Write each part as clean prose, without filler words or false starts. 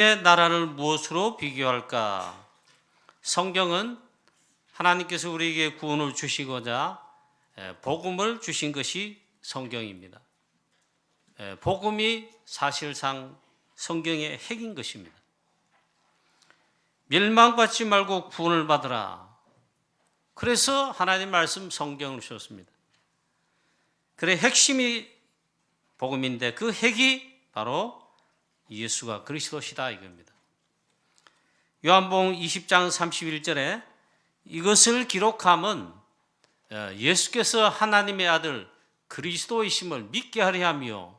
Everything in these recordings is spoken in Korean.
나라를 무엇으로 비교할까? 성경은 하나님께서 우리에게 구원을 주시고자 복음을 주신 것이 성경입니다. 복음이 사실상 성경의 핵인 것입니다. 멸망받지 말고 구원을 받으라. 그래서 하나님 말씀 성경을 주셨습니다. 그래 핵심이 복음인데 그 핵이 바로 예수가 그리스도시다 이겁니다. 요한복음 20장 31절에 이것을 기록함은 예수께서 하나님의 아들 그리스도이심을 믿게 하려 하며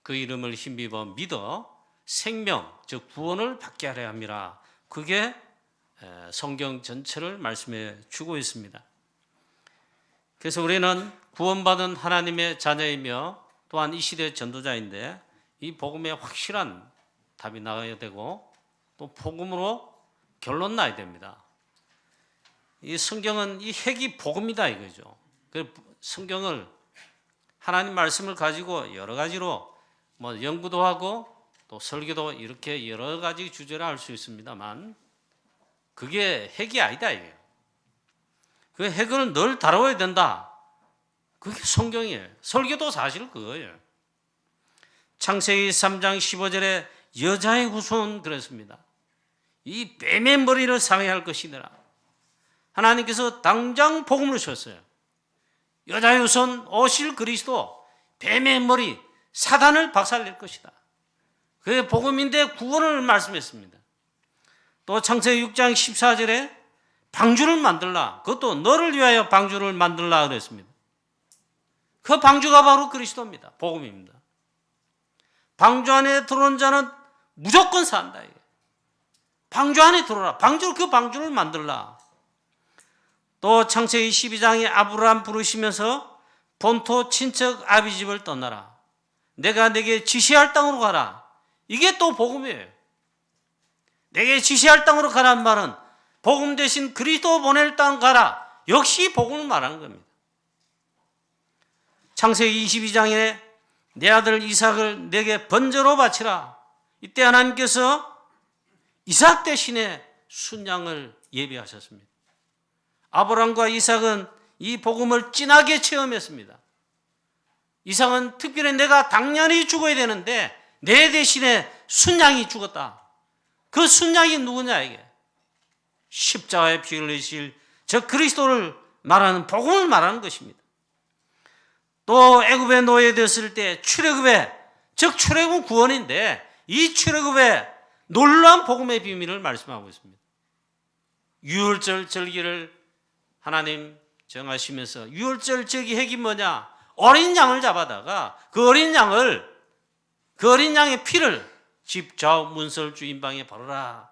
그 이름을 힘입어 믿어 생명 즉 구원을 받게 하려 함이라. 그게 성경 전체를 말씀해 주고 있습니다. 그래서 우리는 구원받은 하나님의 자녀이며 또한 이 시대의 전도자인데 이 복음에 확실한 답이 나와야 되고 또 복음으로 결론 나야 됩니다. 이 성경은 이 핵이 복음이다 이거죠. 그 성경을 하나님 말씀을 가지고 여러 가지로 연구도 하고 또 설교도 이렇게 여러 가지 주제를 할 수 있습니다만 그게 핵이 아니다 이게요. 그 핵을 늘 다뤄야 된다. 그게 성경이에요. 설교도 사실 그거예요. 창세기 3장 15절에 여자의 후손 그랬습니다. 이 뱀의 머리를 상해할 것이니라. 하나님께서 당장 복음을 주셨어요. 여자의 후손 오실 그리스도 뱀의 머리 사단을 박살낼 것이다. 그게 복음인데 구원을 말씀했습니다. 또 창세기 6장 14절에 방주를 만들라. 그것도 너를 위하여 방주를 만들라 그랬습니다. 그 방주가 바로 그리스도입니다. 복음입니다. 방주 안에 들어온 자는 무조건 산다. 방주 안에 들어오라. 그 방주를 만들라. 또 창세기 12장에 아브라함 부르시면서 본토 친척 아비 집을 떠나라. 내가 내게 지시할 땅으로 가라. 이게 또 복음이에요. 내게 지시할 땅으로 가라는 말은 복음 대신 그리스도 보낼 땅 가라. 역시 복음을 말하는 겁니다. 창세기 22장에 내 아들 이삭을 내게 번제로 바치라. 이때 하나님께서 이삭 대신에 순양을 예비하셨습니다. 아브라함과 이삭은 이 복음을 진하게 체험했습니다. 이삭은 특별히 내가 당연히 죽어야 되는데 내 대신에 순양이 죽었다. 그 순양이 누구냐 이게? 십자가에 피 흘리실 저 그리스도를 말하는 복음을 말하는 것입니다. 또 애굽에 노예되었을 때 출애굽에 즉 출애굽은 구원인데 이 출애굽에 놀라운 복음의 비밀을 말씀하고 있습니다. 유월절 절기를 하나님 정하시면서 유월절 절기 핵이 뭐냐? 어린 양을 잡아다가 그 어린 양의 피를 집 좌우 문설주 인방에 바르라.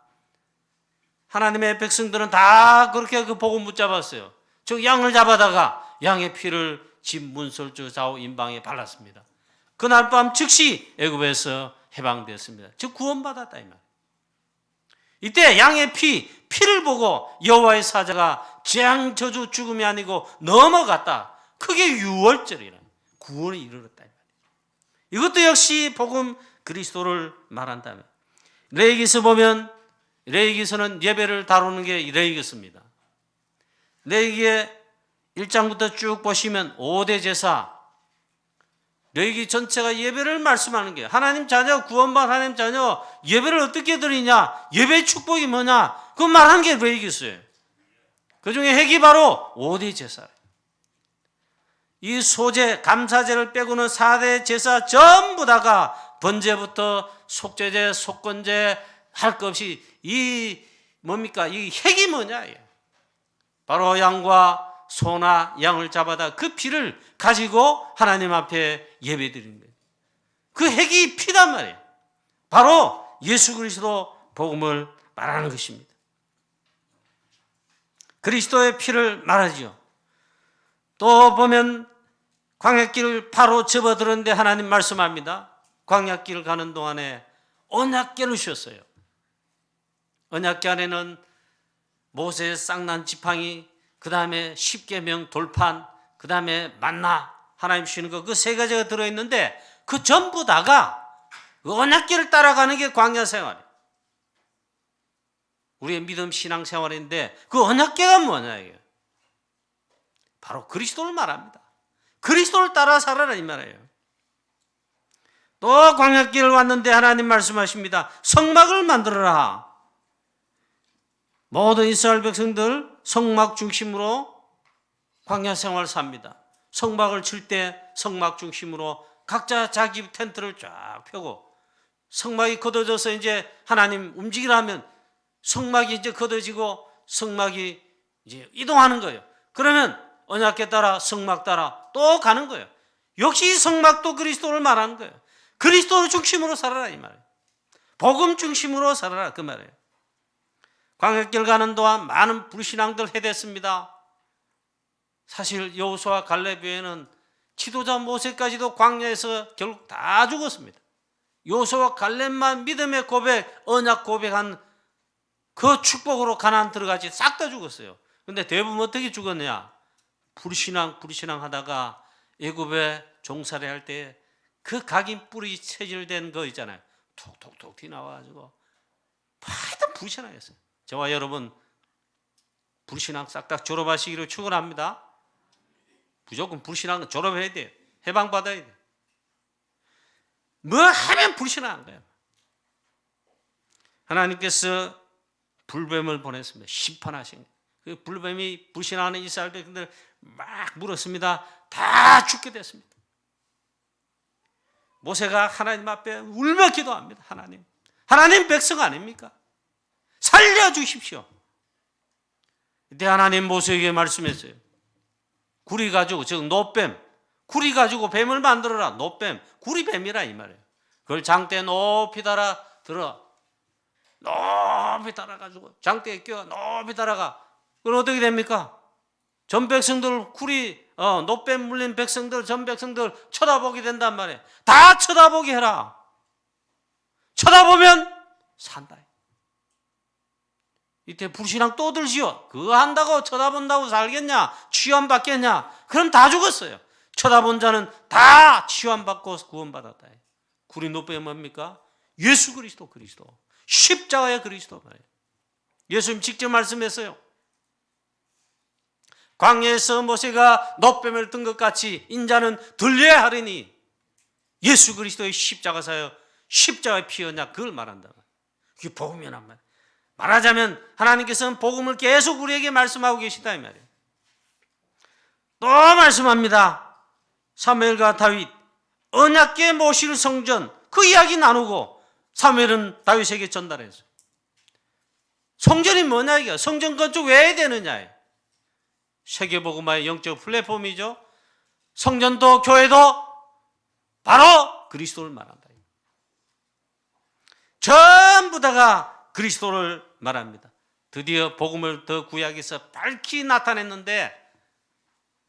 하나님의 백성들은 다 그렇게 그 복음 붙잡았어요. 즉 양을 잡아다가 양의 피를 집 문설주 좌우 인방에 발랐습니다. 그날 밤 즉시 애굽에서 해방되었습니다. 즉 구원받았다 이 말. 이때 양의 피를 보고 여호와의 사자가 재앙 저주 죽음이 아니고 넘어갔다. 그게 유월절이라 구원이 이르렀다 이 말. 이것도 역시 복음 그리스도를 말한다면 레위기서 보면 레위기서는 예배를 다루는 게 레위기서입니다. 레위기의 1장부터 쭉 보시면 5대 제사 레위기 전체가 예배를 말씀하는 거예요. 하나님 자녀 구원받은 하나님 자녀 예배를 어떻게 드리냐? 예배의 축복이 뭐냐? 그 말하는 게 레위기서예요. 그중에 핵이 바로 5대 제사예요. 이 소제 감사제를 빼고는 4대 제사 전부 다가 번제부터 속죄제 속건제 할 것 없이 이 뭡니까? 이 핵이 뭐냐? 바로 양과 소나 양을 잡아다 그 피를 가지고 하나님 앞에 예배 드리는 거예요. 그 핵이 피단 말이에요. 바로 예수 그리스도 복음을 말하는 것입니다. 그리스도의 피를 말하지요. 또 보면 광야길을 바로 접어들었는데 하나님 말씀합니다. 광야길을 가는 동안에 언약궤를 주셨어요. 언약궤 안에는 모세의 쌍난 지팡이, 그 다음에 십계명 돌판, 그 다음에 만나 하나님 주시는 거 그 세 가지가 들어있는데 그 전부 다가 언약궤를 따라가는 게 광야 생활이에요. 우리의 믿음 신앙생활인데 그 언약궤가 뭐냐 이게. 바로 그리스도를 말합니다. 그리스도를 따라 살아라 이 말이에요. 또 광야길을 왔는데 하나님 말씀하십니다. 성막을 만들어라. 모든 이스라엘 백성들 성막 중심으로 광야 생활을 삽니다. 성막을 칠 때 성막 중심으로 각자 자기 텐트를 쫙 펴고 성막이 걷어져서 이제 하나님 움직이라 하면 성막이 이제 걷어지고 성막이 이제 이동하는 거예요. 그러면 언약궤 따라 성막 따라 또 가는 거예요. 역시 성막도 그리스도를 말하는 거예요. 그리스도를 중심으로 살아라 이 말이에요. 복음 중심으로 살아라 그 말이에요. 광야길 가는 동안 많은 불신앙들 해댔습니다. 사실 여호수아 갈렙 외에는 지도자 모세까지도 광야에서 결국 다 죽었습니다. 여호수아 갈렙만 믿음의 고백, 언약 고백한 그 축복으로 가나안 들어가지 싹 다 죽었어요. 근데 대부분 어떻게 죽었냐? 불신앙 하다가 애굽에 종살이 할 때 그 각인 뿌리 체질된 거 있잖아요. 톡톡톡 튀나와가지고 하여튼 불신앙했어요. 저와 여러분 불신앙 싹 다 졸업하시기를 축원합니다. 무조건 불신앙 졸업해야 돼요. 해방받아야 돼요. 뭐 하면 불신앙한 거예요. 하나님께서 불뱀을 보냈습니다. 심판하신 거예요. 그 불뱀이 불신하는 이스라엘 백성들 막 물었습니다. 다 죽게 됐습니다. 모세가 하나님 앞에 울며 기도합니다. 하나님 백성 아닙니까? 살려주십시오. 이때 하나님 모세에게 말씀했어요. 구리 가지고, 즉 노뱀, 구리 가지고 뱀을 만들어라. 노뱀, 구리뱀이라 이 말이에요. 그걸 장대에 높이 들어 높이 달아가지고 장대에 껴 높이 달아가. 그럼 어떻게 됩니까? 전 백성들 노뱀 물린 백성들 전 백성들 쳐다보게 된단 말이에요. 다 쳐다보게 해라. 쳐다보면 산다. 이때 불신앙 또 들지요. 그거 한다고 쳐다본다고 살겠냐? 치유받겠냐? 그럼 다 죽었어요. 쳐다본 자는 다 치유받고 구원받았다. 구리 노뱀이 뭡니까? 예수 그리스도 십자가의 그리스도 말이에요. 예수님 직접 말씀했어요. 광야에서 모세가 노뱀을 든 것 같이 인자는 들려야 하리니 예수 그리스도의 십자가사여 십자가의 피였냐 그걸 말한다. 그게 복음이란 말이에요. 말하자면 하나님께서는 복음을 계속 우리에게 말씀하고 계시다 이 말이에요. 또 말씀합니다. 사무엘과 다윗 언약궤 모실 성전 그 이야기 나누고 사무엘은 다윗에게 전달했어요. 성전이 뭐냐 이게? 성전 건축 왜 해야 되느냐? 세계복음화의 영적 플랫폼이죠. 성전도 교회도 바로 그리스도를 말한다. 전부 다가 그리스도를 말합니다. 드디어 복음을 더 구약에서 밝히 나타냈는데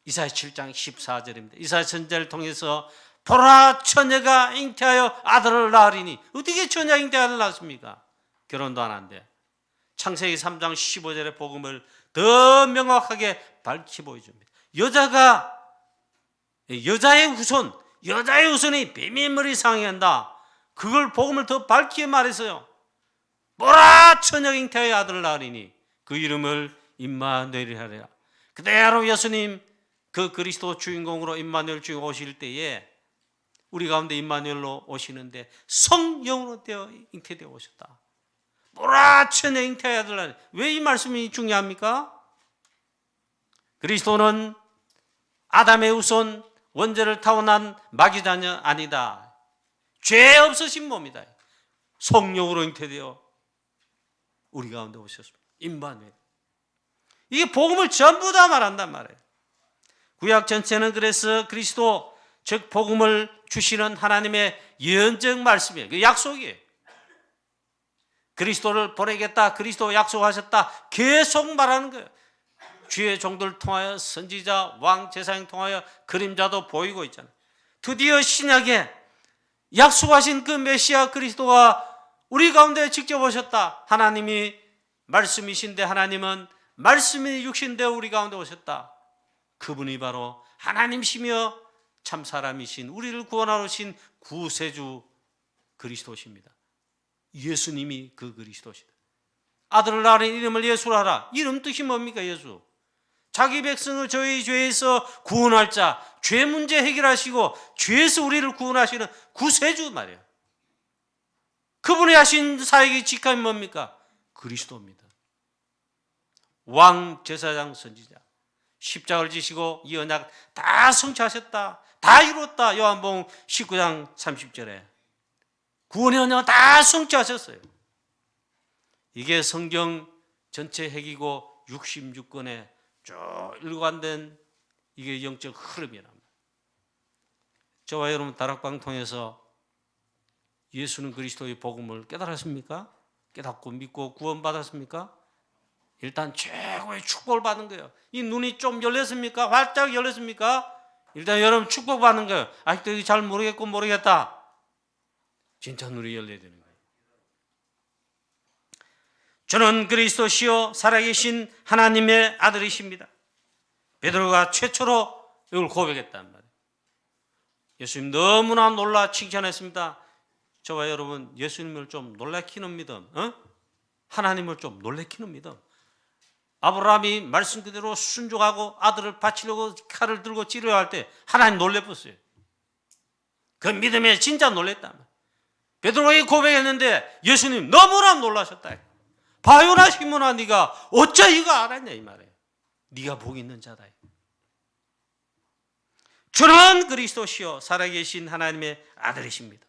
이사야 7장 14절입니다. 이사야 선지자를 통해서 보라 처녀가 잉태하여 아들을 낳으리니 어떻게 처녀가 잉태하여 아들을 낳습니까? 결혼도 안 한대. 창세기 3장 15절의 복음을 더 명확하게 밝히 보여줍니다. 여자의 후손이 뱀의 상해한다. 그걸 복음을 더 밝게 말했어요. 보라 처녀가 잉태하여 아들을 낳으리니 그 이름을 임마누엘이라 하리라. 그대로 예수님 그 그리스도 주인공으로 임마누엘 주인공 오실 때에 우리 가운데 임마누엘로 오시는데 성령으로 되어 잉태되어 오셨다. 보라 처녀 잉태하여 아들을 낳으리니. 왜 이 말씀이 중요합니까? 그리스도는 아담의 후손 원죄를 타고난 마귀 자녀 아니다. 죄 없으신 몸이다. 성령으로 잉태되어 우리 가운데 오셨습니다. 임마누엘. 이게 복음을 전부 다 말한단 말이에요. 구약 전체는 그래서 그리스도 즉 복음을 주시는 하나님의 예언적 말씀이에요. 그 약속이에요. 그리스도를 보내겠다. 그리스도 약속하셨다. 계속 말하는 거예요. 주의 종들을 통하여 선지자, 왕, 제사장 통하여 그림자도 보이고 있잖아요. 드디어 신약에 약속하신 그 메시아 그리스도가 우리 가운데 직접 오셨다. 하나님이 말씀이신데 하나님은 말씀이 육신되어 우리 가운데 오셨다. 그분이 바로 하나님이시며 참 사람이신 우리를 구원하러 오신 구세주 그리스도십니다. 예수님이 그 그리스도시다. 아들을 낳으니 이름을 예수라 하라. 이름 뜻이 뭡니까? 예수. 자기 백성을 저희 죄에서 구원할 자, 죄 문제 해결하시고 죄에서 우리를 구원하시는 구세주 말이에요. 그분이 하신 사역의 직함이 뭡니까? 그리스도입니다. 왕, 제사장, 선지자. 십자가를 지시고 이 언약 다 성취하셨다. 다 이뤘다. 요한복음 19장 30절에. 구원의 언약을 다 성취하셨어요. 이게 성경 전체 핵이고 66권에 쭉 일관된 이게 영적 흐름이랍니다. 저와 여러분 다락방 통해서 예수는 그리스도의 복음을 깨달았습니까? 깨닫고 믿고 구원받았습니까? 일단 최고의 축복을 받은 거예요. 이 눈이 좀 열렸습니까? 활짝 열렸습니까? 일단 여러분 축복받는 거예요. 아직도 잘 모르겠고 모르겠다. 진짜 눈이 열려야 되는 거예요. 저는 그리스도시요 살아계신 하나님의 아들이십니다. 베드로가 최초로 이걸 고백했단 말이에요. 예수님 너무나 놀라 칭찬했습니다. 저와 여러분 예수님을 좀 놀래키는 믿음, 하나님을 좀 놀래키는 믿음. 아브라함이 말씀 그대로 순종하고 아들을 바치려고 칼을 들고 찌르려 할 때 하나님 놀래었어요. 그 믿음에 진짜 놀랬단 말이에요. 베드로가 고백했는데 예수님 너무나 놀라셨다. 바요나 시몬아 네가 어째 이거 알았냐 이 말이에요. 네가 복 있는 자다. 주는 그리스도시요 살아계신 하나님의 아들이십니다.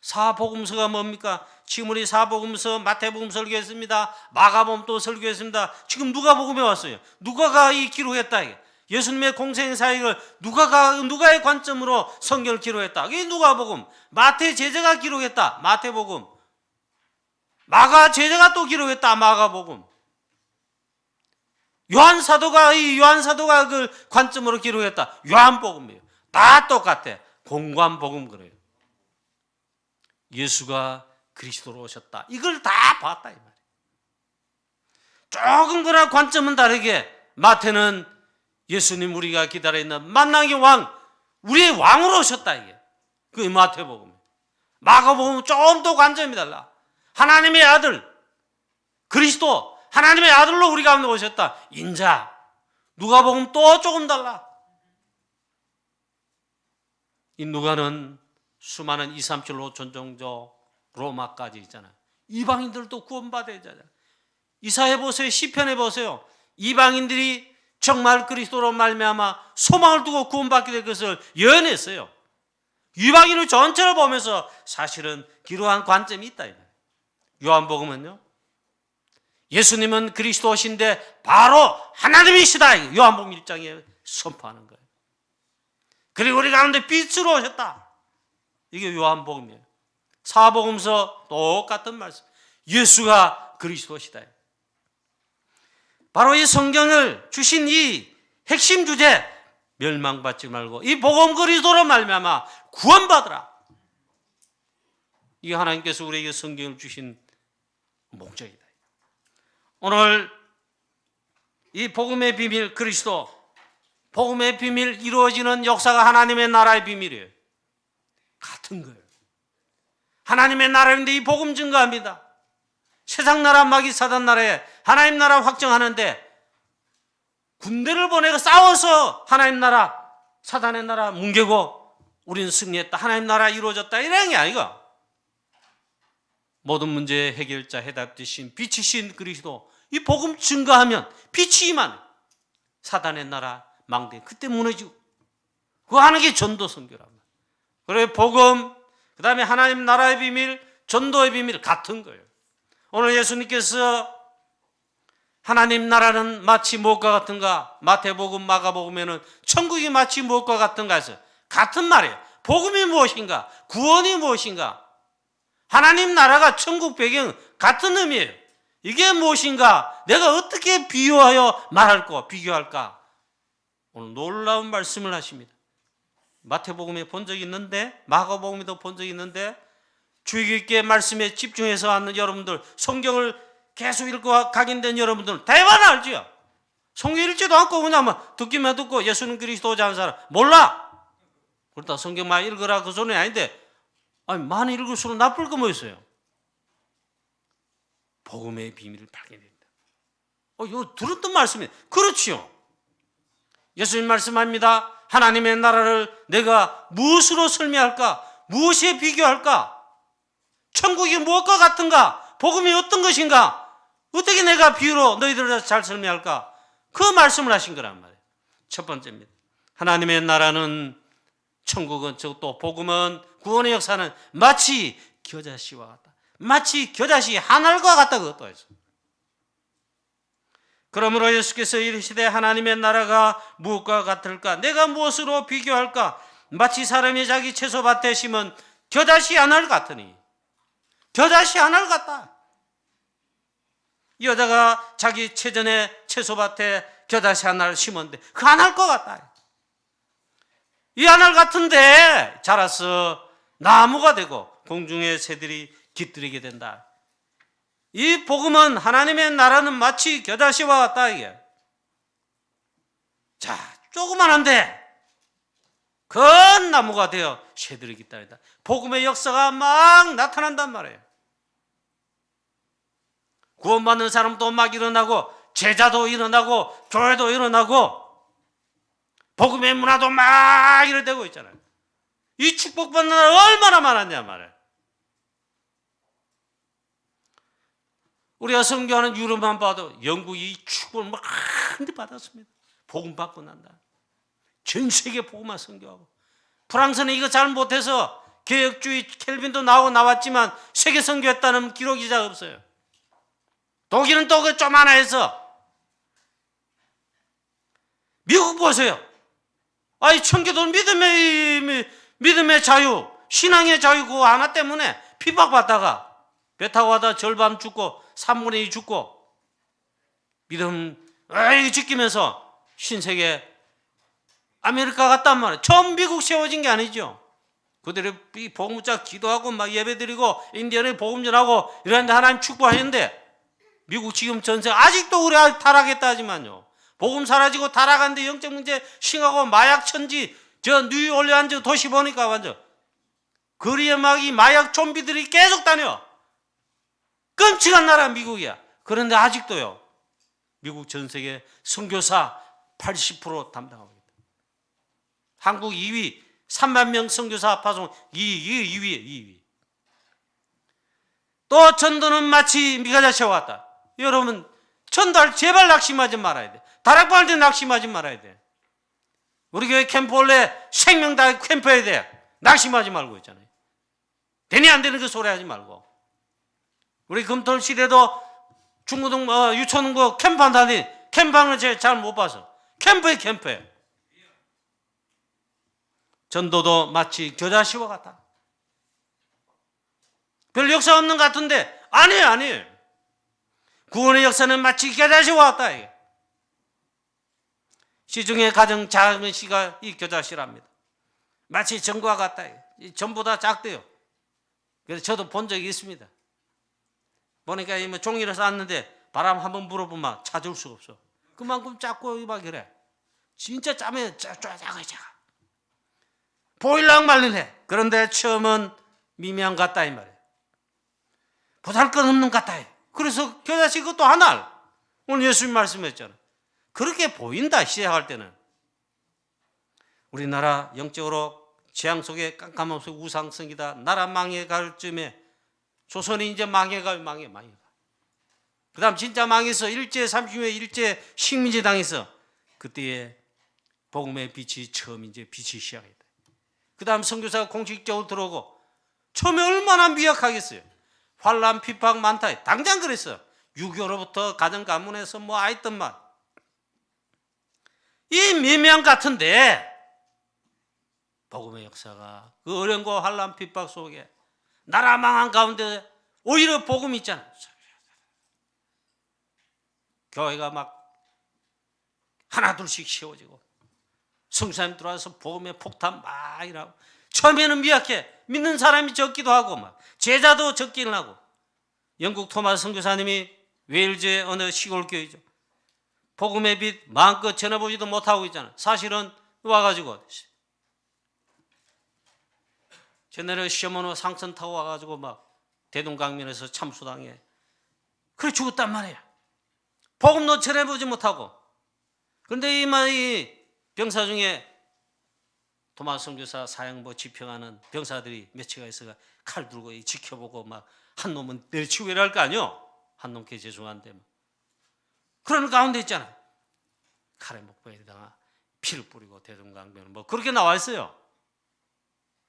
사복음서가 뭡니까? 지금 우리 사복음서, 마태복음 설교했습니다. 마가복음 또 설교했습니다. 지금 누가복음에 왔어요. 누가가 이 기록했다. 예수님의 공생 사역을 누가의 관점으로 성경을 기록했다. 이게 누가복음. 마태 제자가 기록했다. 마태복음. 마가 제자가 또 기록했다. 마가복음. 요한사도가 그 관점으로 기록했다. 요한복음이에요. 다 똑같아. 공관복음 그래요. 예수가 그리스도로 오셨다. 이걸 다 봤다 이 말이에요. 조금 그러나 관점은 다르게 마태는 예수님 우리가 기다려있는 만나의 왕, 우리의 왕으로 오셨다 이게. 그게 마태복음. 마가복음은 조금 더 관점이 달라. 하나님의 아들 그리스도 하나님의 아들로 우리 가운데 오셨다. 인자. 누가복음 또 조금 달라. 이 누가는 수많은 2, 3, 7, 5천 종족 로마까지 있잖아요. 이방인들도 구원받아야 되잖아요. 이사야 보세요. 시편에 보세요. 이방인들이 정말 그리스도로 말미암아 소망을 두고 구원받게 될 것을 예언했어요. 이방인을 전체를 보면서 사실은 기록한 관점이 있다. 요한복음은요. 예수님은 그리스도신데 바로 하나님이시다. 요한복음 1장에 선포하는 거예요. 그리고 우리 가운데 빛으로 오셨다. 이게 요한복음이에요. 사복음서 똑같은 말씀. 예수가 그리스도시다. 바로 이 성경을 주신 이 핵심 주제 멸망받지 말고 이 복음 그리스도로 말미암아 구원받으라. 이게 하나님께서 우리에게 성경을 주신 목적이다. 오늘 이 복음의 비밀 그리스도, 복음의 비밀 이루어지는 역사가 하나님의 나라의 비밀이에요. 같은 거예요. 하나님의 나라인데 이 복음 증거합니다. 세상 나라 마귀 사단 나라에 하나님 나라 확정하는데 군대를 보내고 싸워서 하나님 나라 사단의 나라 뭉개고 우리는 승리했다. 하나님 나라 이루어졌다. 이런 게 아니고 모든 문제의 해결자 해답 되신 빛이신 그리스도 이 복음 증거하면 빛이 임하는 사단의 나라 망대 그때 무너지고 그거 하는 게 전도 선교랍니다. 그래 복음 그 다음에 하나님 나라의 비밀 전도의 비밀 같은 거예요. 오늘 예수님께서 하나님 나라는 마치 무엇과 같은가? 마태복음 마가복음에는 천국이 마치 무엇과 같은가 해서 같은 말이에요. 복음이 무엇인가? 구원이 무엇인가? 하나님 나라가 천국 배경 같은 의미예요. 이게 무엇인가? 내가 어떻게 비유하여 말할까? 비교할까? 오늘 놀라운 말씀을 하십니다. 마태복음에 본 적이 있는데 마가복음에도 본 적이 있는데 주의 깊게 말씀에 집중해서 하는 여러분들 성경을 계속 읽고 각인된 여러분들은 대만 알지요. 성경 읽지도 않고 그냥 듣기만 듣고 예수는 그리스도자 하는 사람 몰라. 그렇다 성경 많이 읽으라 그 소리 아닌데 아니 많이 읽을수록 나쁠 거 뭐 있어요. 복음의 비밀을 발견됩니다. 이거 들었던 말씀이에요. 그렇지요. 예수님 말씀합니다. 하나님의 나라를 내가 무엇으로 설명할까? 무엇에 비교할까? 천국이 무엇과 같은가? 복음이 어떤 것인가? 어떻게 내가 비유로 너희들을 잘 설명할까? 그 말씀을 하신 거란 말이에요. 첫 번째입니다. 하나님의 나라는, 천국은, 또 복음은, 구원의 역사는 마치 겨자씨와 같다. 마치 겨자씨 한 알과 같다. 그것도 했어요. 그러므로 예수께서 이르시되 하나님의 나라가 무엇과 같을까? 내가 무엇으로 비교할까? 마치 사람이 자기 채소밭에 심은 겨자씨 한 알 같으니. 겨자씨 한 알 같다. 이 여자가 자기 채전에 채소밭에 겨자씨 한 알 심었는데 그 한 알 것 같다. 이 한 알 같은데 자라서 나무가 되고 공중의 새들이 깃들이게 된다. 이 복음은, 하나님의 나라는 마치 겨자씨와 같다 이게. 자, 조그만한데 큰 나무가 되어 새들이 깃들이다. 복음의 역사가 막 나타난단 말이에요. 구원받는 사람도 막 일어나고, 제자도 일어나고, 교회도 일어나고, 복음의 문화도 막 일어나고 있잖아요. 이 축복받는 날 얼마나 많았냐 말이에요. 우리가 선교하는 유럽만 봐도 영국이 이 축복을 막 한데 받았습니다. 복음 받고 난다. 전 세계 복음만 선교하고. 프랑스는 이거 잘 못해서 개혁주의 켈빈도 나왔지만 세계 선교했다는 기록이 잘 없어요. 독일은 또 그 좀 하나 해서. 미국 보세요. 아이 청교도 믿음의 자유, 신앙의 자유 그거 하나 때문에 핍박받다가 배 타고 가다 절반 죽고 3분의 2 죽고 믿음 지키면서 신세계 아메리카 갔단 말이에요. 처음 미국 세워진 게 아니죠. 그들이 복음자 기도하고 막 예배드리고 인디언에 복음 전하고 이러는데 하나님 축복하셨는데, 미국 지금 전세 아직도 우리 타락했다 하지만요, 복음 사라지고 타락하는데 영적 문제 심하고 마약 천지, 저 뉴올리안즈 도시 보니까 완전 거리에 막 이 마약 좀비들이 계속 다녀. 끔찍한 나라 미국이야. 그런데 아직도요, 미국 전 세계 선교사 80% 담당하고 있다. 한국 2위, 3만 명 선교사 파송 2위. 또 전도는 마치 미가자씨와 같다. 여러분, 전도할 제발 낙심하지 말아야 돼. 다락방할 때 낙심하지 말아야 돼. 우리 교회 캠프 원래 생명다 캠프해야 돼. 낙심하지 말고 있잖아요. 되니 안 되는 그 소리 하지 말고. 우리 금토시대도 중고등 유초등부 캠프 한다니, 캠프하는 제가 잘 못 봐서. 캠프에. 전도도 마치 겨자씨와 같다. 별 역사 없는 것 같은데 아니에요. 구원의 역사는 마치 겨자씨와 같다. 시 중에 가장 작은 씨가 이 겨자씨랍니다. 마치 전과 같다. 전보다 작대요. 그래서 저도 본 적이 있습니다. 보니까 종이를 쌌는데 바람 한번 불어보면 찾을 수가 없어. 그만큼 작고 막 그래. 진짜 짜면 작아. 보일랑 말리네. 그런데 처음은 미미한 같다 이 말이에요. 보잘것없는 같다. 그래서 겨자씨 그것도 한 알. 오늘 예수님 말씀했잖아. 그렇게 보인다 시작할 때는. 우리나라 영적으로 재앙 속에 깜깜함 속에 우상성이다. 나라 망해갈 쯤에 조선이 이제 망해가. 그 다음 진짜 망해서 일제 30년 일제 식민지 당해서 그때에 복음의 빛이 처음 이제 빛이 시작했다. 그 다음 선교사가 공식적으로 들어오고 처음에 얼마나 미약하겠어요. 환란 핍박 많다. 당장 그랬어. 6.25부터 가정 가문에서 아있던만. 이 미명 같은데 복음의 역사가 그 어려움과 환란 핍박 속에 나라 망한 가운데 오히려 복음이 있잖아. 교회가 막 하나 둘씩 세워지고 성사님 들어와서 복음의 폭탄 막 이라고. 처음에는 미약해. 믿는 사람이 적기도 하고 막 제자도 적기는 하고. 영국 토마스 선교사님이 웨일즈의 어느 시골 교회죠. 복음의 빛 마음껏 전해보지도 못하고 있잖아. 사실은 와가지고 전에는 시어머니 상선 타고 와가지고 막 대동강변에서 참수당해. 그래 죽었단 말이야. 복음도 전해보지 못하고. 그런데 이 병사 중에 도마스 선교사 사형부 집행하는 병사들이 몇치가 있어가 칼 들고 지켜보고 막 한 놈은 내리치고 이럴 거 아니요. 한 놈께 죄송한데 그런 가운데 있잖아. 칼에 목베에다가 피를 뿌리고 대동강변 뭐 그렇게 나와 있어요.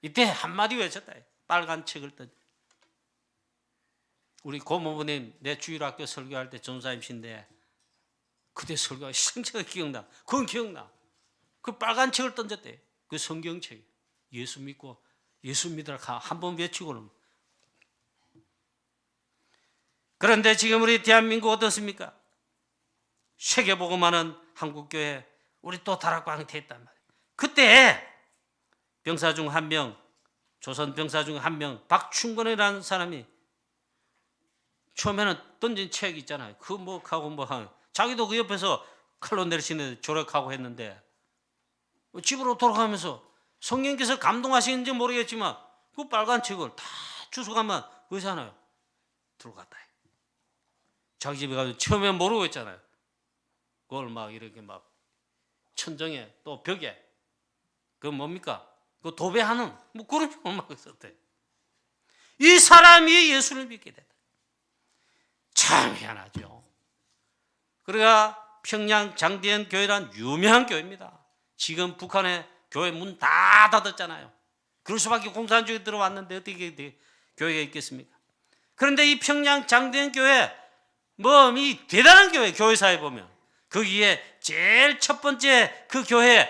이때 한마디 외쳤다. 빨간 책을 뜬. 우리 고모부님 내 주일학교 설교할 때 전사님이신데 그때 설교가 생체가 기억나. 그건 기억나. 그 빨간 책을 던졌대. 그 성경책. 예수 믿고 예수 믿으라 한 번 외치고는. 그런데 지금 우리 대한민국 어떻습니까? 세계복음하는 한국교회 우리 또 다락방이 됐단 말이에요. 그때 병사 중 한 명, 조선 병사 중 한 명, 박충건이라는 사람이 처음에는 던진 책 있잖아요. 그 뭐 하고 뭐 하고 자기도 그 옆에서 칼로 내리시는데 조력하고 했는데 집으로 돌아가면서 성령께서 감동하시는지 모르겠지만 그 빨간 책을 다 주워가면 그러잖아요. 들고 갔다. 자기 집에 가서 처음에 모르고 있잖아요. 그걸 막 이렇게 막 천정에 또 벽에 그 뭡니까? 그 도배하는 뭐 그런 식으로 막 있었대. 이 사람이 예수를 믿게 됐다. 참 희한하죠. 그러니까 평양 장대현 교회란 유명한 교회입니다. 지금 북한의 교회 문 다 닫았잖아요. 그럴 수밖에 공산주의 들어왔는데 어떻게 교회가 있겠습니까? 그런데 이 평양 장대현 교회 이 대단한 교회사에 보면 거기에 제일 첫 번째 그 교회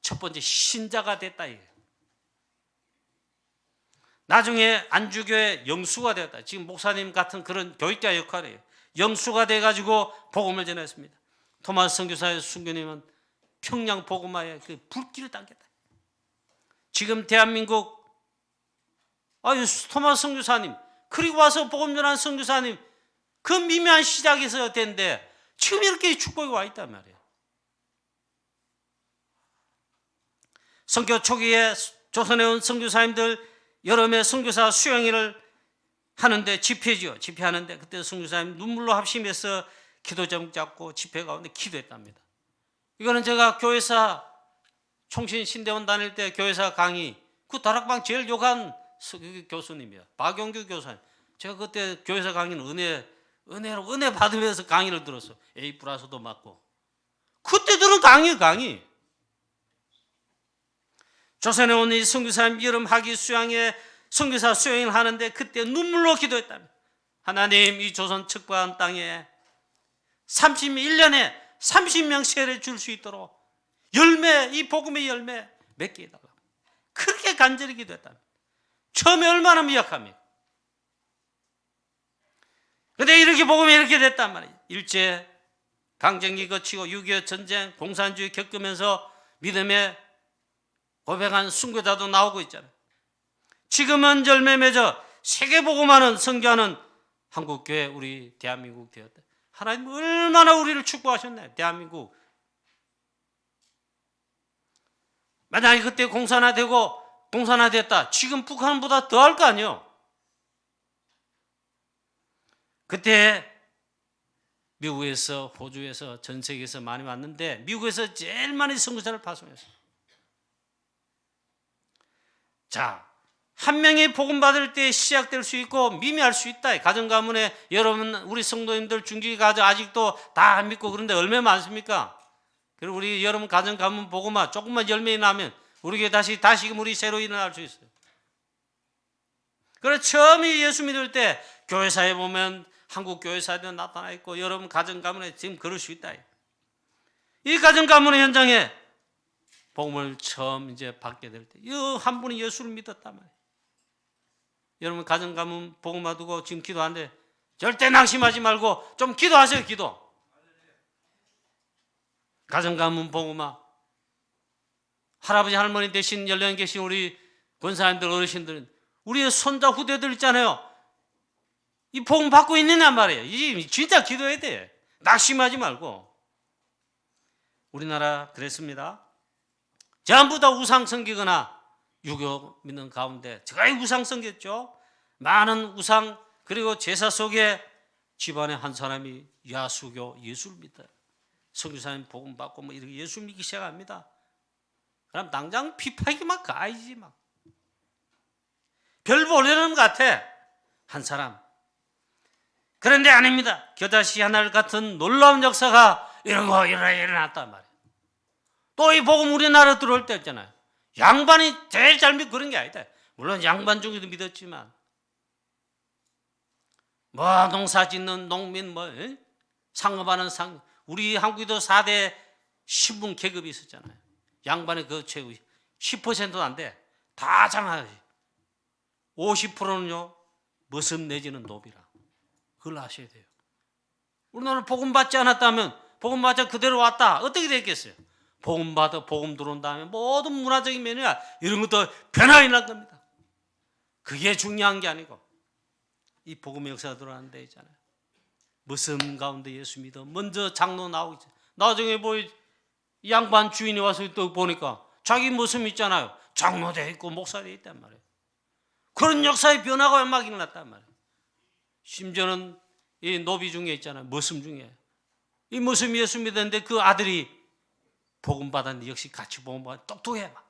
첫 번째 신자가 됐다 이거예요. 나중에 안주교회 영수가 되었다. 지금 목사님 같은 그런 교육자 역할이에요. 영수가 돼가지고 복음을 전했습니다. 토마스 선교사의 순교님은 평양 복음화에 그 불길을 당겼다. 지금 대한민국 토마스 선교사님 그리고 와서 복음 전한 선교사님 그 미묘한 시작에서 된데 지금 이렇게 축복이 와 있단 말이에요. 선교 초기에 조선에 온 선교사님들 여름에 선교사 수양회를 하는데 집회하는데 그때 선교사님 눈물로 합심해서 기도 제목 잡고 집회 가운데 기도했답니다. 이거는 제가 교회사 총신 신대원 다닐 때 교회사 강의 그 다락방 제일 욕한 교수님이야. 박용규 교사님. 제가 그때 교회사 강의는 은혜 받으면서 강의를 들었어. A 플러스도 맞고. 그때 들은 강의. 조선에 온 이 선교사님 여름 학위 수양회 선교사 수양을 하는데 그때 눈물로 기도했답니다. 하나님 이 조선 척박한 땅에 31년에 30명 세례 줄 수 있도록 이 복음의 열매 맺게 해달라. 그렇게 간절히 기도했답니다. 처음에 얼마나 미약합니까? 그런데 이렇게 복음이 이렇게 됐단 말이에요. 일제 강점기 거치고 6.25 전쟁 공산주의 겪으면서 믿음의 고백한 순교자도 나오고 있잖아요. 지금은 열매 맺어 세계복음하는 선교하는 한국교회 우리 대한민국 되었다. 하나님 얼마나 우리를 축복하셨나요? 대한민국. 만약에 그때 공산화됐다. 지금 북한보다 더 할 거 아니에요. 그때 미국에서 호주에서 전 세계에서 많이 왔는데 미국에서 제일 많이 선교사를 파송했어요. 자, 한 명이 복음 받을 때 시작될 수 있고 미미할 수 있다. 가정 가문에 여러분 우리 성도님들 중기 가정 아직도 다 안 믿고 그런데 얼마나 많습니까? 그리고 우리 여러분 가정 가문 복음화 조금만 열매 나면 우리 교회 다시금 우리 새로 일어날 수 있어요. 그래서 처음에 예수 믿을 때 교회사에 보면 한국 교회사에도 나타나 있고 여러분 가정 가문에 지금 그럴 수 있다. 이 가정 가문의 현장에 복음을 처음 이제 받게 될 때, 이 한 분이 예수를 믿었단 말이에요. 여러분 가정 가문 복음화 두고 지금 기도하는데 절대 낙심하지 말고 좀 기도하세요. 기도. 가정 가문 복음화. 할아버지 할머니 대신 연령 계신 우리 권사님들 어르신들은 우리의 손자 후대들 있잖아요. 이 복음 받고 있느냐 말이에요. 이 진짜 기도해야 돼. 낙심하지 말고. 우리나라 그랬습니다. 전부 다 우상 섬기거나 유교 믿는 가운데 제가 우상 섬겼죠. 많은 우상 그리고 제사 속에 집안에 한 사람이 야수교 예수를 믿어요. 선교사님 복음 받고 뭐 이렇게 예수 믿기 시작합니다. 그럼 당장 피파기 막 가야지 막. 별 보려는 것 같아 한 사람. 그런데 아닙니다. 겨자씨 하늘 같은 놀라운 역사가 일어났단 말이에요. 또 이 복음 우리나라 들어올 때 있잖아요. 양반이 제일 잘 믿고 그런 게 아니다. 물론 양반 중에도 믿었지만 뭐 농사 짓는 농민 뭐 상업하는 우리 한국에도 4대 신분 계급이 있었잖아요. 양반의 그 최고 10%도 안 돼. 다 장하지. 50%는요 머슴 내지는 노비라. 그걸 아셔야 돼요. 우리나라 복음 받지 않았다면 복음 받자 그대로 왔다. 어떻게 됐겠어요? 복음 받아 복음 들어온 다음에 모든 문화적인 면이나 이런 것도 변화가 날 겁니다. 그게 중요한 게 아니고 이 복음의 역사가 들어가는 데 있잖아요. 머슴 가운데 예수 믿어 먼저 장로 나오기 나중에 뭐 양반 주인이 와서 또 보니까 자기 머슴 있잖아요. 장로 돼 있고 목사 돼 있단 말이에요. 그런 역사의 변화가 막 일어났단 말이에요. 심지어는 이 노비 중에 있잖아요. 머슴 중에 이 머슴이 예수 믿었는데 그 아들이 복음 받았는데 역시 같이 복음 받아 똑똑해 막.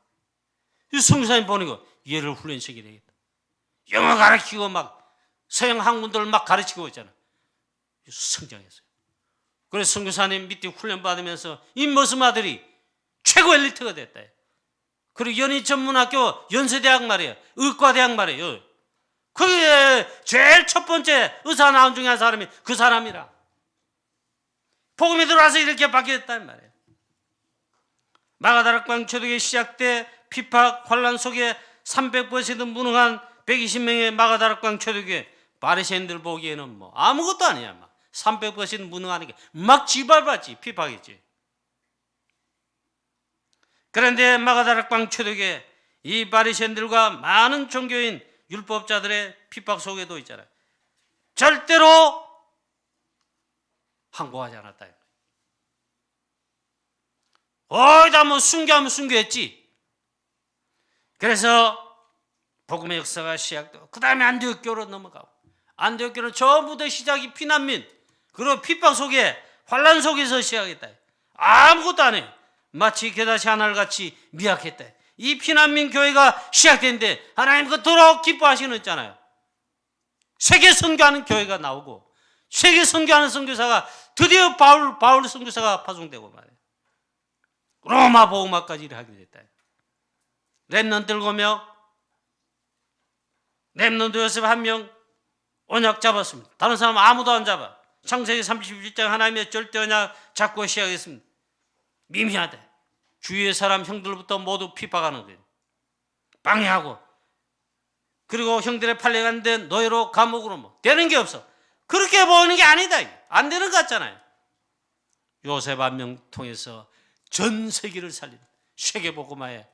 이 선교사님 보니까 얘를 훈련시켜야 되겠다. 영어 가르치고 막 서양 학문들 막 가르치고 있잖아요. 성장했어요. 그래서 선교사님 밑에 훈련 받으면서 이 머슴 아들이 최고 엘리트가 됐다. 그리고 연희전문학교 연세대학 말이에요. 의과대학 말이에요. 그게 제일 첫 번째 의사 나온 중에 한 사람이 그 사람이라. 복음이 들어와서 이렇게 바뀌었단 말이에요. 마가다락방 초대교회 시작 때 핍박 환란 속에 300% 무능한 120명의 마가다락방 초대교회 바리새인들 보기에는 뭐 아무것도 아니야. 막 300% 무능하니까 막 지발받지 핍박했지. 그런데 마가다락방 초대교회 이 바리새인들과 많은 종교인 율법자들의 핍박 속에도 있잖아요. 절대로 항거하지 않았다. 어디다 뭐 순교하면 순교했지. 그래서 복음의 역사가 시작되고 그 다음에 안디옥교로 넘어가고 안디옥교는 전부 다 시작이 피난민 그리고 핍박 속에 환란 속에서 시작했다. 아무것도 안 해. 마치 겨자씨 하늘같이 미약했다. 이 피난민 교회가 시작됐는데 하나님 그토록 기뻐하시는 있잖아요. 세계 선교하는 교회가 나오고 세계 선교하는 선교사가 드디어 바울 선교사가 파송되고 말이에요. 로마 복음화까지 하게 됐다. 렘넌트를 보며 렘넌트 요셉 한 명 언약 잡았습니다. 다른 사람 아무도 안 잡아. 창세기 31장 하나님의 절대 언약 잡고 시작했습니다. 미미하다. 주위의 사람 형들부터 모두 핍박하는 거예요. 방해하고 그리고 형들의 팔려갔는데 노예로 감옥으로 뭐 되는 게 없어. 그렇게 보이는 게 아니다. 안 되는 것 같잖아요. 요셉 한 명 통해서 전 세계를 살린 세계복음화에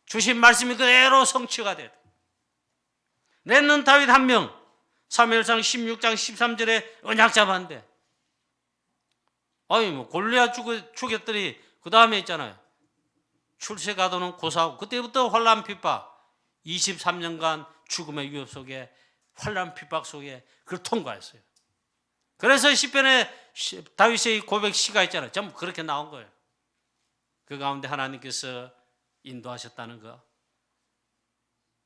주신 말씀이 그대로 성취가 됐다. 렘넌트 다윗 한 명 사무엘상 16장 13절에 언약 잡았는데 아니 뭐 골리앗 죽였더니 그 다음에 있잖아요. 출세가도는 고사하고 그때부터 환란 핍박 23년간 죽음의 위협 속에 환란 핍박 속에 그걸 통과했어요. 그래서 시편에 다윗의 고백 시가 있잖아요. 전부 그렇게 나온 거예요. 그 가운데 하나님께서 인도하셨다는 거.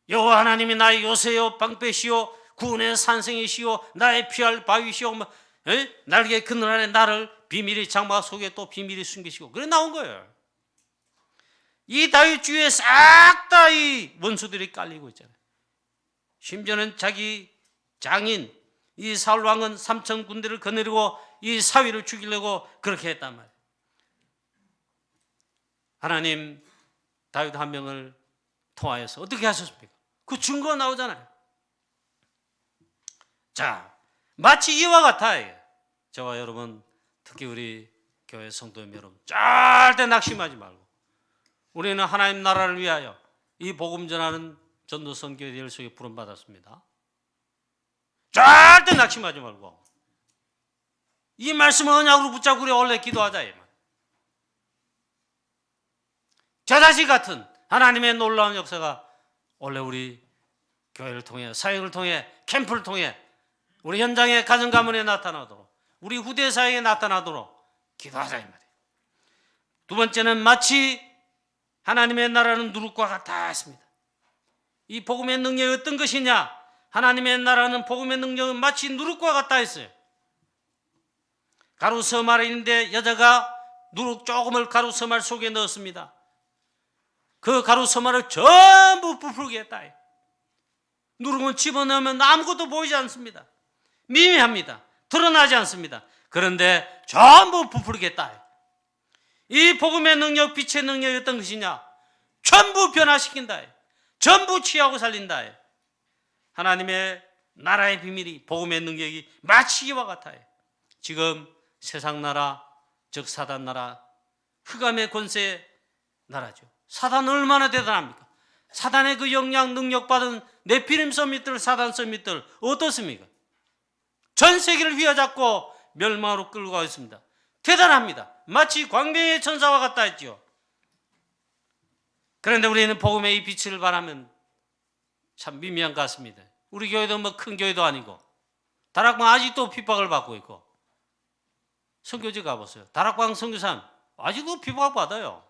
여호와 하나님이 나의 요새요 방패시요 구원의 산성이시요 나의 피할 바위시요 날개 그늘 안에 나를 비밀의 장막 속에 또 비밀이 숨기시고 그래 나온 거예요. 이 다윗 주위에 싹 다 이 원수들이 깔리고 있잖아요. 심지어는 자기 장인 이 사울 왕은 3천 군대를 거느리고 이 사위를 죽이려고 그렇게 했단 말이에요. 하나님 다윗 한 명을 통하여서 어떻게 하셨습니까? 그 증거가 나오잖아요. 자, 마치 이와 같아요. 저와 여러분, 특히 우리 교회 성도님 여러분, 절대 낙심하지 말고 우리는 하나님 나라를 위하여 이 복음 전하는 전도 선교의 일 속에 부름받았습니다. 절대 낙심하지 말고 이 말씀을 언약으로 붙잡고 우리 원래 기도하자. 겨자씨 같은 하나님의 놀라운 역사가 원래 우리 교회를 통해 사역을 통해 캠프를 통해 우리 현장의 가정 가문에 나타나도록, 우리 후대 사회에 나타나도록 기도하자 이 말이에요. 두 번째는 마치 하나님의 나라는 누룩과 같다 했습니다. 이 복음의 능력이 어떤 것이냐? 하나님의 나라는 복음의 능력은 마치 누룩과 같다 했어요. 가루 서말인데 여자가 누룩 조금을 가루 서말 속에 넣었습니다. 그 가루 서말을 전부 부풀게 했다. 누룩은 집어넣으면 아무것도 보이지 않습니다. 미미합니다. 드러나지 않습니다. 그런데 전부 부풀겠다. 이 복음의 능력, 빛의 능력이 어떤 것이냐? 전부 변화시킨다. 전부 취하고 살린다. 하나님의 나라의 비밀이, 복음의 능력이 마치 이와 같아요. 지금 세상 나라, 즉 사단 나라, 흑암의 권세 나라죠. 사단은 얼마나 대단합니까? 사단의 그 영향 능력 받은 네피림 서밋들, 사단 서밋들 어떻습니까? 전 세계를 휘어잡고 멸망으로 끌고 가고 있습니다. 대단합니다. 마치 광명의 천사와 같다 했죠. 그런데 우리는 복음의 이 빛을 바라면 참 미미한 것 같습니다. 우리 교회도 뭐 큰 교회도 아니고 다락방 아직도 핍박을 받고 있고, 선교지 가보세요. 다락방 선교사는 아직도 핍박 받아요.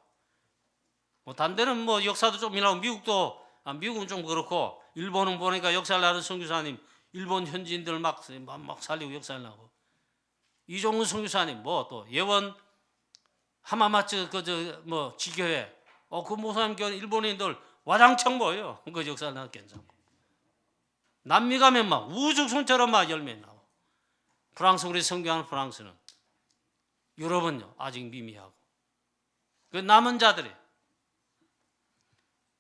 뭐 다른 데는 뭐 역사도 좀 이나고, 미국은 좀 그렇고, 일본은 보니까 역사를 아는 선교사님 일본 현지인들 막 살리고 역사를 나고, 이종훈 선교사님 뭐 또 예원 하마마츠 뭐 지교회 그 모사님 교회 일본인들 와장창 모여요. 그 역사를 나고 괜찮고, 남미 가면 막 우죽순처럼 막 열매 나고, 프랑스 우리 선교하는 프랑스는, 유럽은요 아직 미미하고, 그 남은 자들이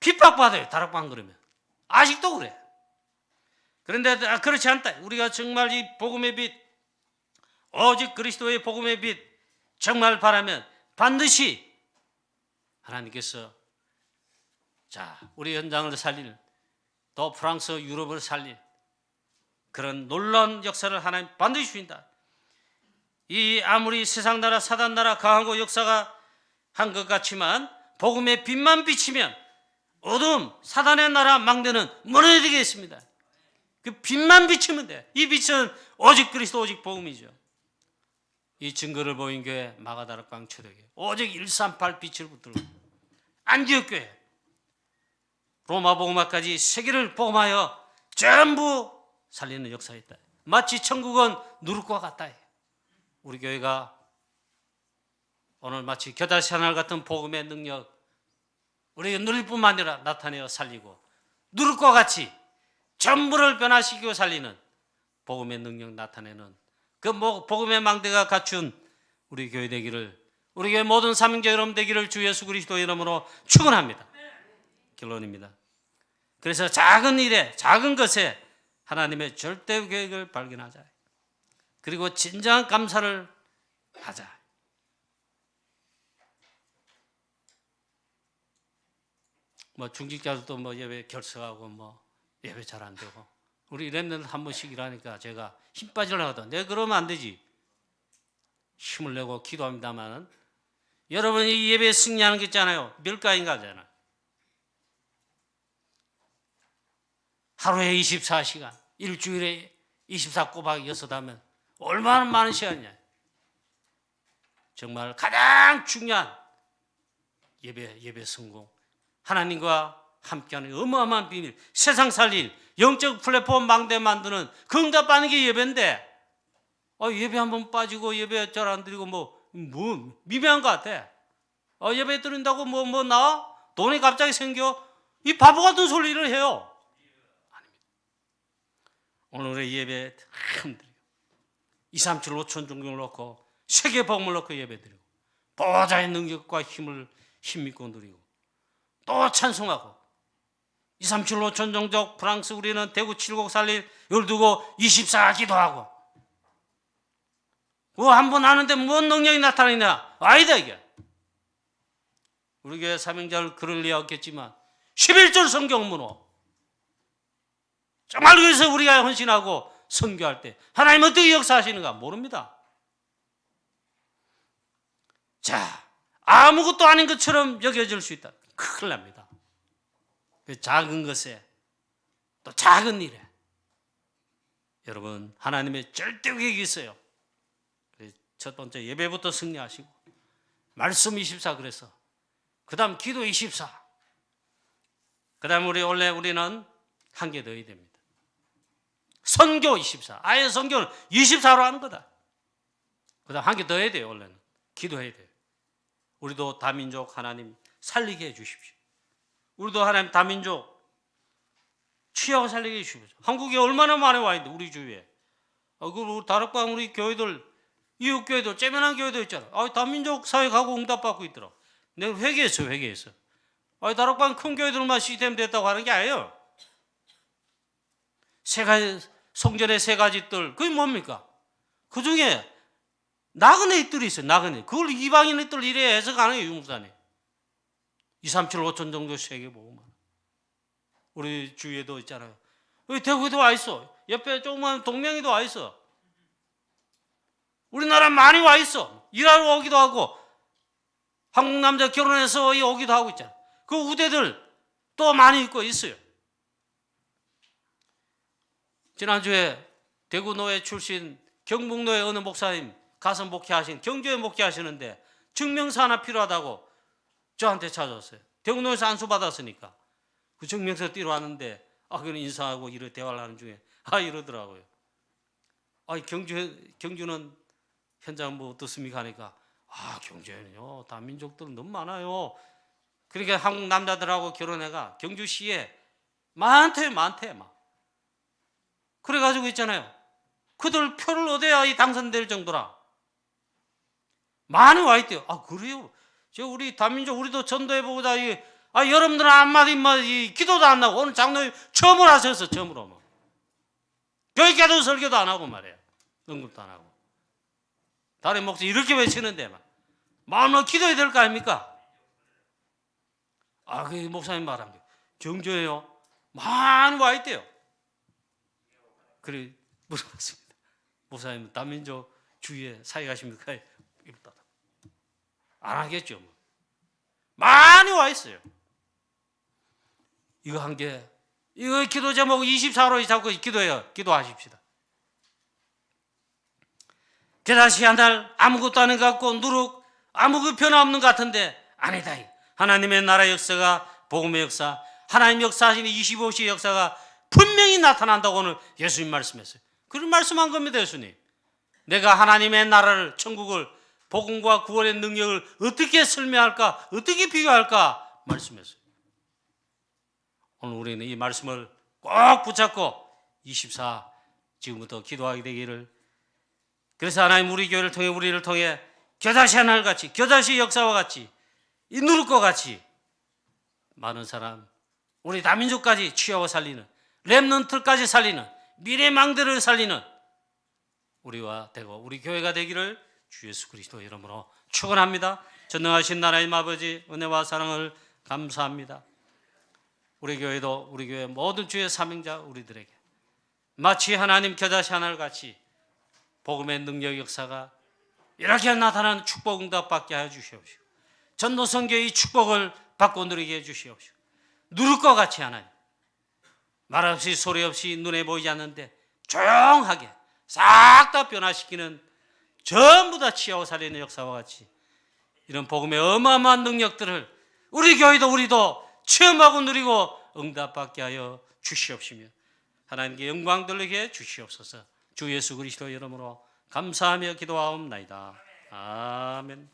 핍박받아요. 다락방 그러면 아직도 그래. 그런데 그렇지 않다. 우리가 정말 이 복음의 빛, 오직 그리스도의 복음의 빛 정말 바라면 반드시 하나님께서 우리 현장을 살릴, 또 프랑스, 유럽을 살릴 그런 놀라운 역사를 하나님 반드시 주신다. 이 아무리 세상 나라, 사단 나라 강하고 역사가 한 것 같지만 복음의 빛만 비치면 어둠, 사단의 나라, 망대는 무너지겠습니다. 그 빛만 비치면 돼. 이 빛은 오직 그리스도, 오직 복음이죠. 이 증거를 보인 교회 마가다락방 초대교회, 오직 138 빛을 붙들고, 안디옥 교회, 로마 복음화까지 세계를 복음하여 전부 살리는 역사가 있다. 마치 천국은 누룩과 같다. 우리 교회가 오늘 마치 겨다시 하늘 같은 복음의 능력, 우리가 누릴 뿐만 아니라 나타내어 살리고, 누룩과 같이 전부를 변화시키고 살리는 복음의 능력 나타내는 그 복음의 망대가 갖춘 우리 교회 되기를, 우리 교회 모든 사명자 여러분 되기를 주 예수 그리스도 이름으로 축원합니다. 결론입니다. 그래서 작은 일에, 작은 것에 하나님의 절대 계획을 발견하자. 그리고 진정한 감사를 하자. 뭐 중직자들도 뭐 예배 결석하고 뭐 예배 잘 안 되고, 우리 랩런트 한 번씩 일하니까 제가 힘 빠지려고 하다. 내가 그러면 안 되지. 힘을 내고 기도합니다만, 여러분이 이 예배에 승리하는 게 있잖아요. 밀가인가잖아요. 하루에 24시간, 일주일에 24 꼬박 6 하면 얼마나 많은 시간이냐. 정말 가장 중요한 예배 성공, 하나님과 함께하는 어마어마한 비밀, 세상 살릴 영적 플랫폼 망대 만드는 그 응답하는 게 예배인데, 예배 한번 빠지고 예배 잘 안 드리고 뭐 미묘한 것 같아. 예배 드린다고 뭐 나와? 돈이 갑자기 생겨? 이 바보 같은 소리를 해요. 아닙니다. 오늘의 예배 참 드리고, 2, 3, 7, 5천 종교를 놓고 세계 복음을 놓고 예배 드리고, 보좌의 능력과 힘을 힘입고 누리고, 또 찬송하고, 2, 3, 7, 5천 종족 프랑스, 우리는 대구 7곡 살릴 12곡 24 기도하고, 한번 하는데 뭔 능력이 나타나냐? 아니다 이게. 우리 교회 사명자를 그럴 리가 없겠지만 11절 성경 문호, 정말 그래서 우리가 헌신하고 선교할 때 하나님 어떻게 역사하시는가 모릅니다. 아무것도 아닌 것처럼 여겨질 수 있다. 큰일 납니다. 그 작은 것에, 또 작은 일에 여러분, 하나님의 절대 계획이 있어요. 첫 번째 예배부터 승리하시고, 말씀 24 그래서, 그 다음 기도 24, 그 다음 원래 우리는 한 개 더 해야 됩니다. 선교 24. 아예 선교는 24로 하는 거다. 그 다음 한 개 더 해야 돼요. 원래는 기도해야 돼요. 우리도 다민족 하나님 살리게 해 주십시오. 우리도 하나님 다민족 취하고 살리게 해 주십시오. 한국에 얼마나 많이 와 있는데, 우리 주위에. 그 다락방 우리 교회들, 이웃교회들, 째면한 교회도 있잖아. 다민족 사회 가고 응답받고 있더라. 내가 회개했어. 다락방 큰 교회들만 시스템 됐다고 하는 게 아니에요. 성전의 세 가지 뜰, 그게 뭡니까? 그 중에 나그네 뜰이 있어요. 나그네. 그걸 이방인의 뜰 이래 해석 안 해요. 유목사님. 2, 3, 7, 5천 정도 세계 보고만. 우리 주위에도 있잖아요. 여기 대구에도 와 있어. 옆에 조그만 동명이도 와 있어. 우리나라 많이 와 있어. 일하러 오기도 하고, 한국 남자 결혼해서 오기도 하고 있잖아. 그 우대들 또 많이 있고 있어요. 지난주에 대구노회 출신 경북노회 어느 목사님 가서 목회하신, 경주에 목회하시는데 증명서 하나 필요하다고 저한테 찾아왔어요. 대구노회에서 안수 받았으니까 그 증명서 띄러 왔는데 그는 인사하고 이런 대화를 하는 중에 이러더라고요. 경주는 현장 뭐 어떻습니까 하니까 경주에는요 다민족들 너무 많아요. 그러니까 한국 남자들하고 결혼해가 경주시에 많대 막. 그래가지고 있잖아요. 그들 표를 얻어야 당선될 정도라 많이 와 있대요. 그래요? 우리 다민족 우리도 전도해보자. 여러분들은 한마디 기도도 안 하고 오늘 장로님 처음으로 하셨어. 처음으로 교회가도 설교도 안 하고 말이에요. 응급도 안 하고 다른 목소리 이렇게 외치는데 마음으로 기도해야 될 거 아닙니까? 그 목사님 말한 게 경주에요 많이 와 있대요. 그래 물어봤습니다. 목사님 다민족 주위에 사회 가십니까? 안 하겠죠. 많이 와 있어요. 이거 한 개, 이거 기도 제목 24로 잡고 기도해요. 기도하십시다. 대다시 한 달 아무것도 안 해갖고 누룩 아무 변화 없는 것 같은데 아니다. 하나님의 나라 역사가, 복음의 역사, 하나님 역사하시는 25시의 역사가 분명히 나타난다고 오늘 예수님 말씀했어요. 그런 말씀한 겁니다. 예수님. 내가 하나님의 나라를, 천국을, 복음과 구원의 능력을 어떻게 설명할까, 어떻게 비교할까 말씀했어요. 오늘 우리는 이 말씀을 꼭 붙잡고 24 지금부터 기도하게 되기를. 그래서 하나님 우리 교회를 통해, 우리를 통해 겨자씨 하나를 같이, 겨자씨 역사와 같이, 이 누룩과 같이 많은 사람, 우리 다민족까지 취하고 살리는, 렘넌트까지 살리는, 미래망대를 살리는 우리와 되고 우리 교회가 되기를 주 예수 그리스도 이름으로 축원합니다. 전능하신 나라의 아버지, 은혜와 사랑을 감사합니다. 우리 교회도, 우리 교회 모든 주의 사명자 우리들에게 마치 하나님 겨자씨 하나를 같이 복음의 능력 역사가 이렇게 나타나는 축복 응답 받게 하여 주시옵시고, 전도선교의 축복을 받고 누리게 해 주시옵시고, 누룩과 같이 하나님 말 없이 소리 없이 눈에 보이지 않는데 조용하게 싹 다 변화시키는, 전부 다 취하고 살리는 역사와 같이 이런 복음의 어마어마한 능력들을 우리 교회도 우리도 체험하고 누리고 응답받게 하여 주시옵시며 하나님께 영광 돌리게 주시옵소서. 주 예수 그리스도 이름으로 감사하며 기도하옵나이다. 아멘.